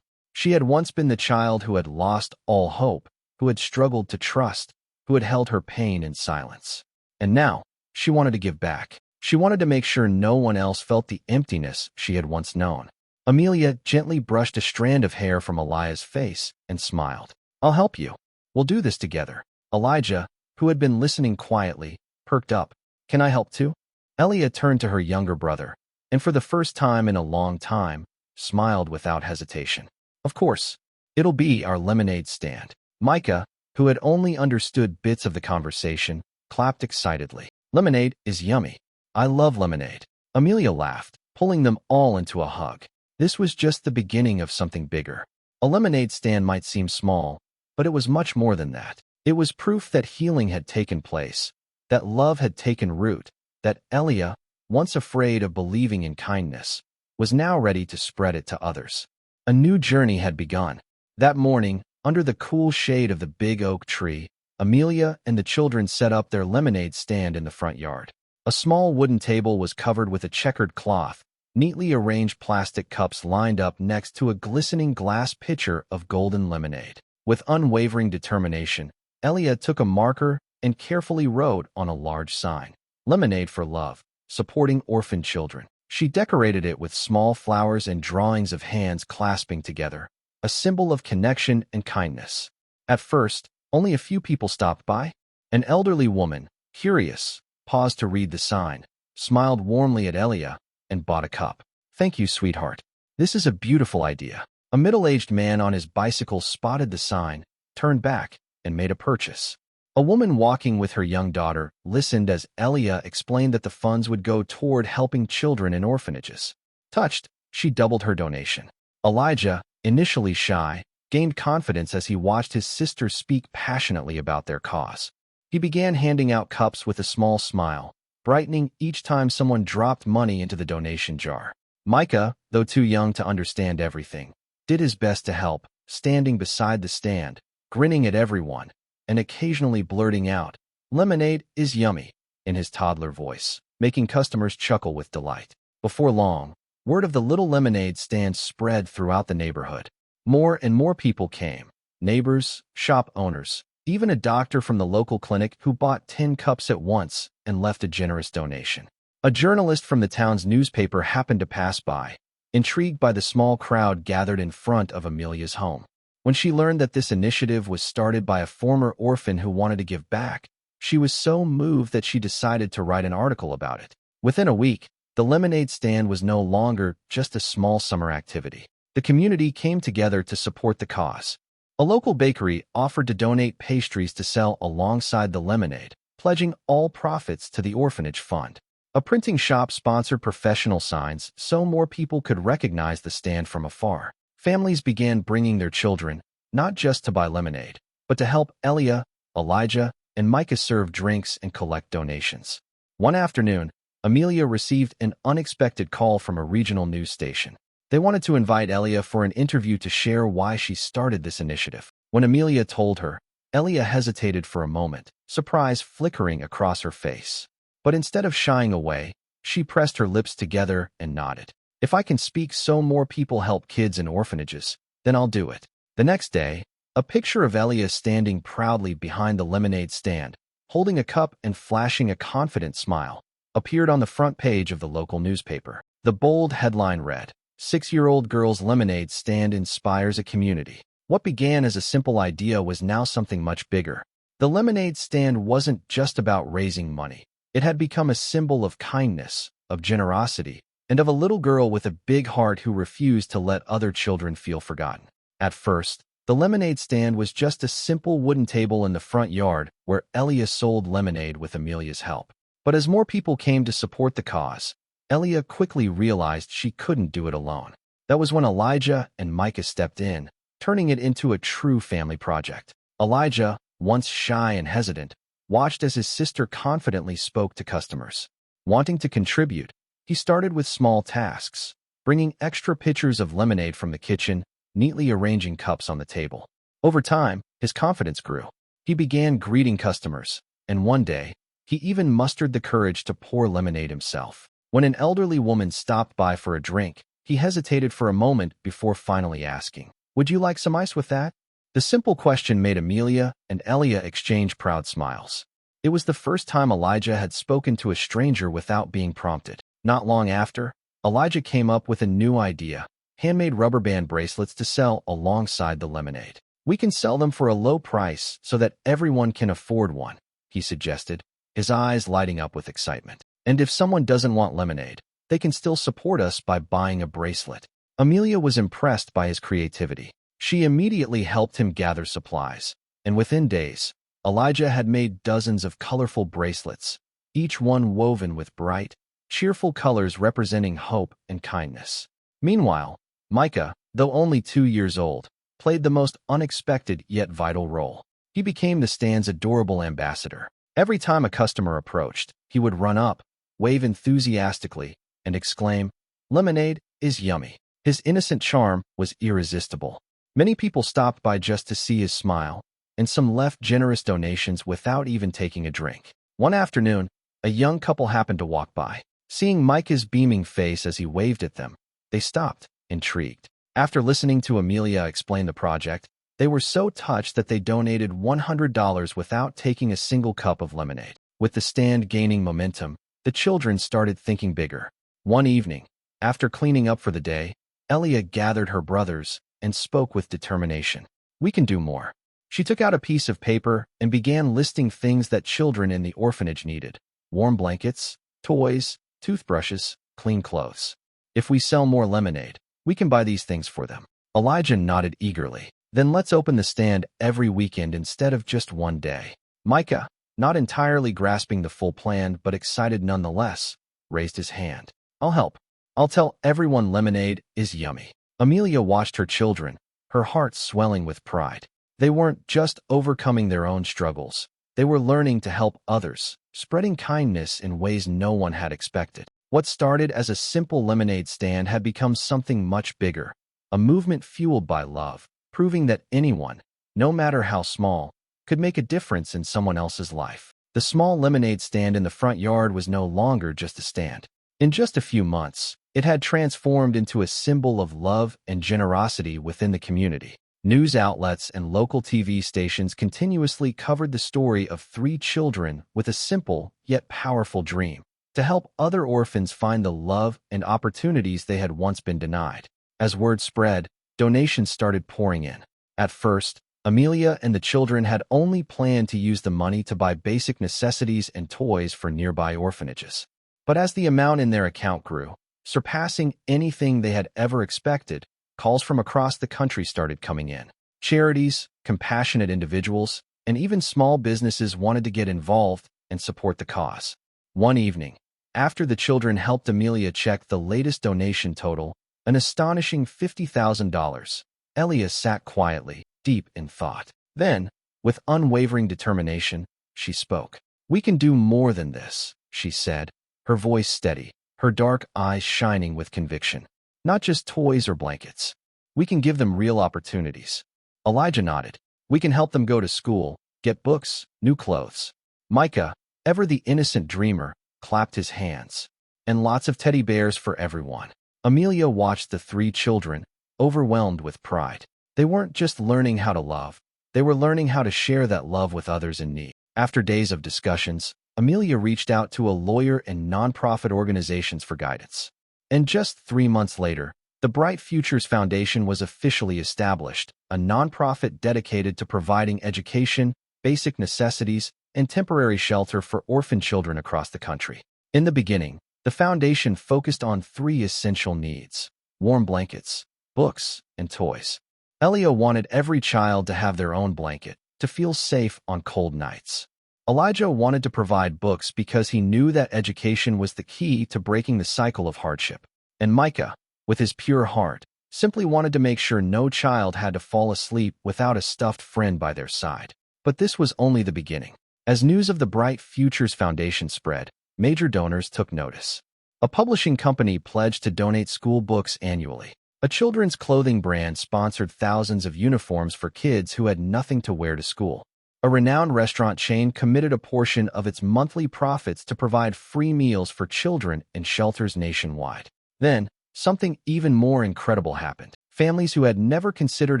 She had once been the child who had lost all hope, who had struggled to trust, who had held her pain in silence. And now, she wanted to give back. She wanted to make sure no one else felt the emptiness she had once known. Amelia gently brushed a strand of hair from Elia's face and smiled. I'll help you. We'll do this together. Elijah, who had been listening quietly, perked up. Can I help too? Elia turned to her younger brother, and for the first time in a long time, smiled without hesitation. Of course, it'll be our lemonade stand. Micah, who had only understood bits of the conversation, clapped excitedly. Lemonade is yummy. I love lemonade. Amelia laughed, pulling them all into a hug. This was just the beginning of something bigger. A lemonade stand might seem small, but it was much more than that. It was proof that healing had taken place, that love had taken root, that Elia, once afraid of believing in kindness, was now ready to spread it to others. A new journey had begun. That morning, under the cool shade of the big oak tree, Amelia and the children set up their lemonade stand in the front yard. A small wooden table was covered with a checkered cloth, neatly arranged plastic cups lined up next to a glistening glass pitcher of golden lemonade. With unwavering determination, Elia took a marker and carefully wrote on a large sign, Lemonade for Love, supporting orphan children. She decorated it with small flowers and drawings of hands clasping together, a symbol of connection and kindness. At first, only a few people stopped by. An elderly woman, curious, paused to read the sign, smiled warmly at Elia, and bought a cup. Thank you, sweetheart. This is a beautiful idea. A middle-aged man on his bicycle spotted the sign, turned back, and made a purchase. A woman walking with her young daughter listened as Elia explained that the funds would go toward helping children in orphanages. Touched, she doubled her donation. Elijah, initially shy, gained confidence as he watched his sisters speak passionately about their cause. He began handing out cups with a small smile, brightening each time someone dropped money into the donation jar. Micah, though too young to understand everything, did his best to help, standing beside the stand, grinning at everyone, and occasionally blurting out, "Lemonade is yummy," in his toddler voice, making customers chuckle with delight. Before long, word of the little lemonade stand spread throughout the neighborhood. More and more people came, neighbors, shop owners, even a doctor from the local clinic who bought 10 cups at once and left a generous donation. A journalist from the town's newspaper happened to pass by, intrigued by the small crowd gathered in front of Amelia's home. When she learned that this initiative was started by a former orphan who wanted to give back, she was so moved that she decided to write an article about it. Within a week, the lemonade stand was no longer just a small summer activity. The community came together to support the cause. A local bakery offered to donate pastries to sell alongside the lemonade, pledging all profits to the orphanage fund. A printing shop sponsored professional signs so more people could recognize the stand from afar. Families began bringing their children, not just to buy lemonade, but to help Elia, Elijah, and Micah serve drinks and collect donations. One afternoon, Amelia received an unexpected call from a regional news station. They wanted to invite Elia for an interview to share why she started this initiative. When Amelia told her, Elia hesitated for a moment, surprise flickering across her face. But instead of shying away, she pressed her lips together and nodded. If I can speak so more people help kids in orphanages, then I'll do it. The next day, A picture of Elia standing proudly behind the lemonade stand, holding a cup and flashing a confident smile, appeared on the front page of the local newspaper. The bold headline read, "6-year-old girl's lemonade stand inspires a community." What began as a simple idea was now something much bigger. The lemonade stand wasn't just about raising money. It had become a symbol of kindness, of generosity, and of a little girl with a big heart who refused to let other children feel forgotten. At first, the lemonade stand was just a simple wooden table in the front yard where Elia sold lemonade with Amelia's help. But as more people came to support the cause, Elia quickly realized she couldn't do it alone. That was when Elijah and Micah stepped in, turning it into a true family project. Elijah, once shy and hesitant, watched as his sister confidently spoke to customers. Wanting to contribute, he started with small tasks, bringing extra pitchers of lemonade from the kitchen, neatly arranging cups on the table. Over time, his confidence grew. He began greeting customers, and one day, he even mustered the courage to pour lemonade himself. When an elderly woman stopped by for a drink, he hesitated for a moment before finally asking, "Would you like some ice with that?" The simple question made Amelia and Elia exchange proud smiles. It was the first time Elijah had spoken to a stranger without being prompted. Not long after, Elijah came up with a new idea: handmade rubber band bracelets to sell alongside the lemonade. "We can sell them for a low price so that everyone can afford one," he suggested, his eyes lighting up with excitement. "And if someone doesn't want lemonade, they can still support us by buying a bracelet." Amelia was impressed by his creativity. She immediately helped him gather supplies, and within days, Elijah had made dozens of colorful bracelets, each one woven with bright, cheerful colors representing hope and kindness. Meanwhile, Micah, though only 2 years old, played the most unexpected yet vital role. He became the stand's adorable ambassador. Every time a customer approached, he would run up, wave enthusiastically, and exclaim, "Lemonade is yummy." His innocent charm was irresistible. Many people stopped by just to see his smile, and some left generous donations without even taking a drink. One afternoon, a young couple happened to walk by. Seeing Micah's beaming face as he waved at them, they stopped, intrigued. After listening to Amelia explain the project, they were so touched that they donated $100 without taking a single cup of lemonade. With the stand gaining momentum, the children started thinking bigger. One evening, after cleaning up for the day, Elia gathered her brothers and spoke with determination. "We can do more." She took out a piece of paper and began listing things that children in the orphanage needed: warm blankets, toys, toothbrushes, clean clothes. "If we sell more lemonade, we can buy these things for them." Elijah nodded eagerly. "Then let's open the stand every weekend instead of just one day." Micah, not entirely grasping the full plan but excited nonetheless, raised his hand. "I'll help. I'll tell everyone lemonade is yummy." Amelia watched her children, her heart swelling with pride. They weren't just overcoming their own struggles. They were learning to help others, spreading kindness in ways no one had expected. What started as a simple lemonade stand had become something much bigger, a movement fueled by love, proving that anyone, no matter how small, could make a difference in someone else's life. The small lemonade stand in the front yard was no longer just a stand. In just a few months, it had transformed into a symbol of love and generosity within the community. News outlets and local TV stations continuously covered the story of 3 children with a simple yet powerful dream: to help other orphans find the love and opportunities they had once been denied. As word spread, donations started pouring in. At first, Amelia and the children had only planned to use the money to buy basic necessities and toys for nearby orphanages. But as the amount in their account grew, surpassing anything they had ever expected, calls from across the country started coming in. Charities, compassionate individuals, and even small businesses wanted to get involved and support the cause. One evening, after the children helped Amelia check the latest donation total, an astonishing $50,000, Elia sat quietly, deep in thought. Then, with unwavering determination, she spoke. "We can do more than this," she said, her voice steady, her dark eyes shining with conviction. "Not just toys or blankets. We can give them real opportunities." Elijah nodded. "We can help them go to school, get books, new clothes." Micah, ever the innocent dreamer, clapped his hands. "And lots of teddy bears for everyone." Amelia watched the 3 children, overwhelmed with pride. They weren't just learning how to love, they were learning how to share that love with others in need. After days of discussions, Amelia reached out to a lawyer and nonprofit organizations for guidance. And just 3 months later, the Bright Futures Foundation was officially established, a nonprofit dedicated to providing education, basic necessities, and temporary shelter for orphan children across the country. In the beginning, the foundation focused on 3 essential needs: warm blankets, books, and toys. Elia wanted every child to have their own blanket, to feel safe on cold nights. Elijah wanted to provide books because he knew that education was the key to breaking the cycle of hardship. And Micah, with his pure heart, simply wanted to make sure no child had to fall asleep without a stuffed friend by their side. But this was only the beginning. As news of the Bright Futures Foundation spread, major donors took notice. A publishing company pledged to donate school books annually. A children's clothing brand sponsored thousands of uniforms for kids who had nothing to wear to school. A renowned restaurant chain committed a portion of its monthly profits to provide free meals for children in shelters nationwide. Then, something even more incredible happened. Families who had never considered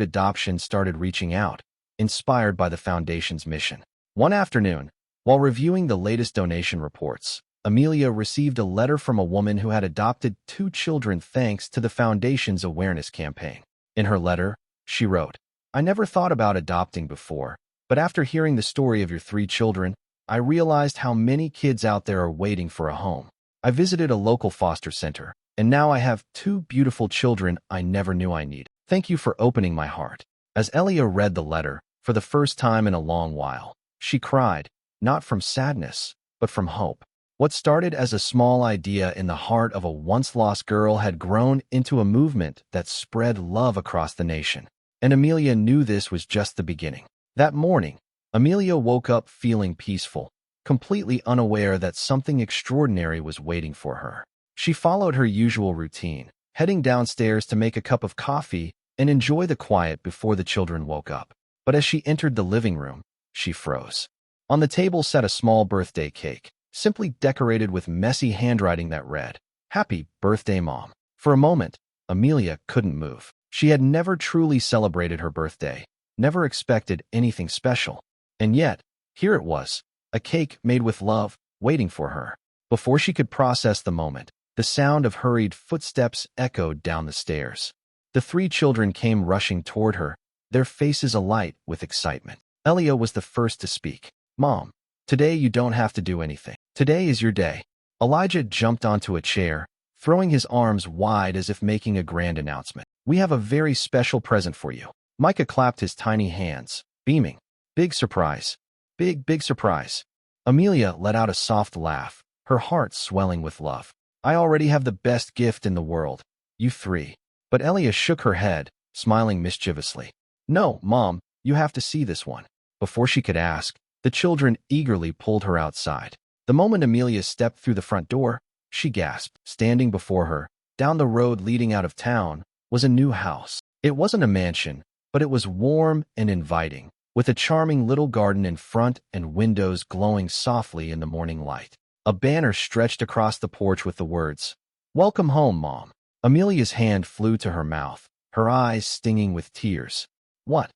adoption started reaching out, inspired by the Foundation's mission. One afternoon, while reviewing the latest donation reports, Amelia received a letter from a woman who had adopted 2 children thanks to the Foundation's awareness campaign. In her letter, she wrote, "I never thought about adopting before, but after hearing the story of your 3 children, I realized how many kids out there are waiting for a home. I visited a local foster center, and now I have 2 beautiful children I never knew I needed. Thank you for opening my heart." As Elia read the letter, for the first time in a long while, she cried, not from sadness, but from hope. What started as a small idea in the heart of a once-lost girl had grown into a movement that spread love across the nation. And Amelia knew this was just the beginning. That morning, Amelia woke up feeling peaceful, completely unaware that something extraordinary was waiting for her. She followed her usual routine, heading downstairs to make a cup of coffee and enjoy the quiet before the children woke up. But as she entered the living room, she froze. On the table sat a small birthday cake, simply decorated with messy handwriting that read, "Happy birthday, Mom." For a moment, Amelia couldn't move. She had never truly celebrated her birthday, never expected anything special. And yet, here it was, a cake made with love, waiting for her. Before she could process the moment, the sound of hurried footsteps echoed down the stairs. The 3 children came rushing toward her, their faces alight with excitement. Elia was the first to speak. "Mom, today you don't have to do anything. Today is your day." Elijah jumped onto a chair, throwing his arms wide as if making a grand announcement. "We have a very special present for you." Micah clapped his tiny hands, beaming. "Big surprise. Big surprise." Amelia let out a soft laugh, her heart swelling with love. "I already have the best gift in the world. You 3. But Elia shook her head, smiling mischievously. "No, Mom, you have to see this one." Before she could ask, the children eagerly pulled her outside. The moment Amelia stepped through the front door, she gasped. Standing before her, down the road leading out of town, was a new house. It wasn't a mansion, but it was warm and inviting, with a charming little garden in front and windows glowing softly in the morning light. A banner stretched across the porch with the words, "Welcome home, Mom." Amelia's hand flew to her mouth, her eyes stinging with tears. What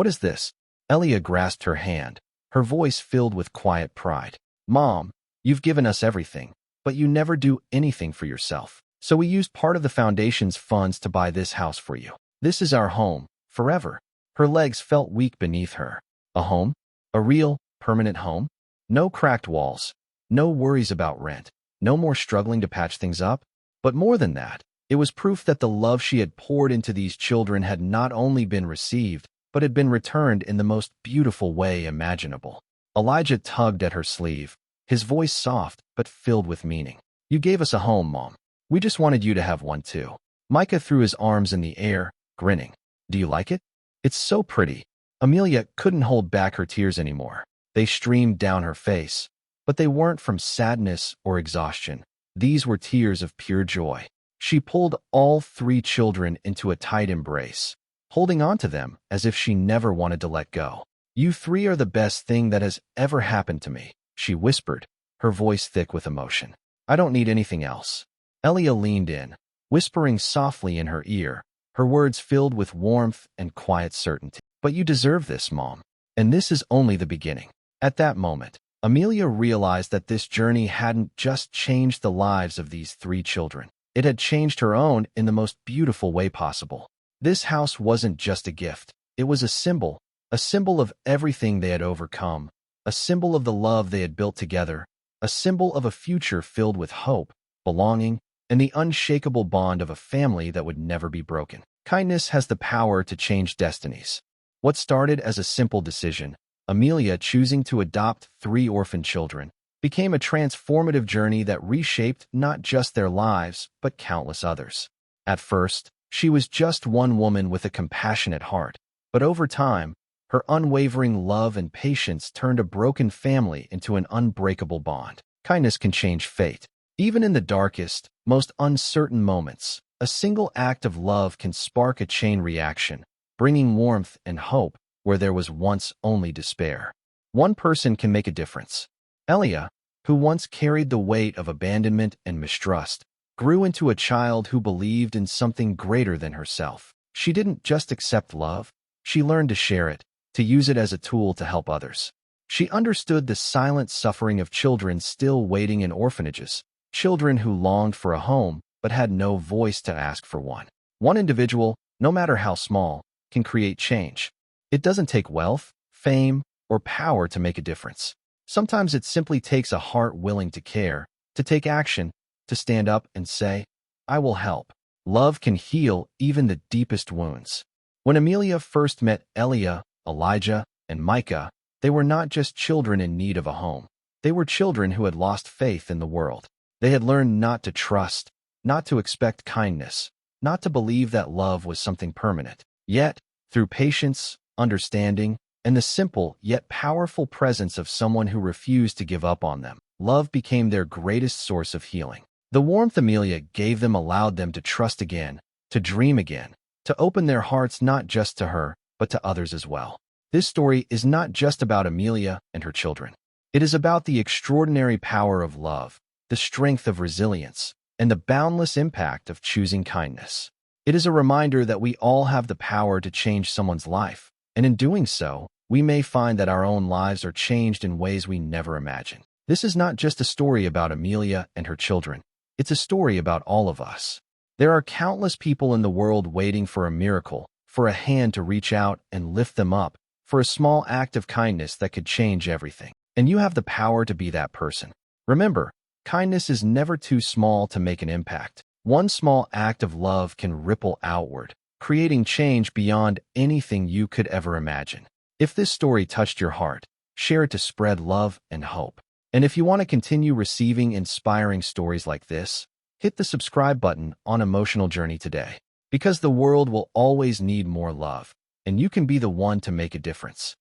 is this?" Elia grasped her hand, her voice filled with quiet pride. "Mom, you've given us everything, but you never do anything for yourself. So we used part of the Foundation's funds to buy this house for you. This is our home, forever." Her legs felt weak beneath her. A home? A real, permanent home? No cracked walls. No worries about rent. No more struggling to patch things up. But more than that, it was proof that the love she had poured into these children had not only been received, but had been returned in the most beautiful way imaginable. Elijah tugged at her sleeve, his voice soft but filled with meaning. "You gave us a home, Mom. We just wanted you to have one too." Micah threw his arms in the air, grinning. "Do you like it? It's so pretty." Amelia couldn't hold back her tears anymore. They streamed down her face, but they weren't from sadness or exhaustion. These were tears of pure joy. She pulled all 3 children into a tight embrace, holding on to them as if she never wanted to let go. "You 3 are the best thing that has ever happened to me," she whispered, her voice thick with emotion. "I don't need anything else." Elia leaned in, whispering softly in her ear, her words filled with warmth and quiet certainty. "But you deserve this, Mom. And this is only the beginning." At that moment, Amelia realized that this journey hadn't just changed the lives of these three children. It had changed her own in the most beautiful way possible. This house wasn't just a gift. It was a symbol of everything they had overcome, a symbol of the love they had built together, a symbol of a future filled with hope, belonging, and the unshakable bond of a family that would never be broken. Kindness has the power to change destinies. What started as a simple decision, Amelia choosing to adopt three orphan children, became a transformative journey that reshaped not just their lives, but countless others. At first, she was just one woman with a compassionate heart, but over time, her unwavering love and patience turned a broken family into an unbreakable bond. Kindness can change fate. Even in the darkest, most uncertain moments, a single act of love can spark a chain reaction, bringing warmth and hope where there was once only despair. One person can make a difference. Elia, who once carried the weight of abandonment and mistrust, grew into a child who believed in something greater than herself. She didn't just accept love, she learned to share it, to use it as a tool to help others. She understood the silent suffering of children still waiting in orphanages, children who longed for a home but had no voice to ask for one. One individual, no matter how small, can create change. It doesn't take wealth, fame, or power to make a difference. Sometimes it simply takes a heart willing to care, to take action, to stand up and say, "I will help." Love can heal even the deepest wounds. When Amelia first met Elia, Elijah, and Micah, they were not just children in need of a home. They were children who had lost faith in the world. They had learned not to trust, not to expect kindness, not to believe that love was something permanent. Yet, through patience, understanding, and the simple yet powerful presence of someone who refused to give up on them, love became their greatest source of healing. The warmth Amelia gave them allowed them to trust again, to dream again, to open their hearts not just to her, but to others as well. This story is not just about Amelia and her children. It is about the extraordinary power of love, the strength of resilience, and the boundless impact of choosing kindness. It is a reminder that we all have the power to change someone's life, and in doing so, we may find that our own lives are changed in ways we never imagined. This is not just a story about Amelia and her children. It's a story about all of us. There are countless people in the world waiting for a miracle, for a hand to reach out and lift them up, for a small act of kindness that could change everything. And you have the power to be that person. Remember, kindness is never too small to make an impact. One small act of love can ripple outward, creating change beyond anything you could ever imagine. If this story touched your heart, share it to spread love and hope. And if you want to continue receiving inspiring stories like this, hit the subscribe button on Emotional Journey today. Because the world will always need more love, and you can be the one to make a difference.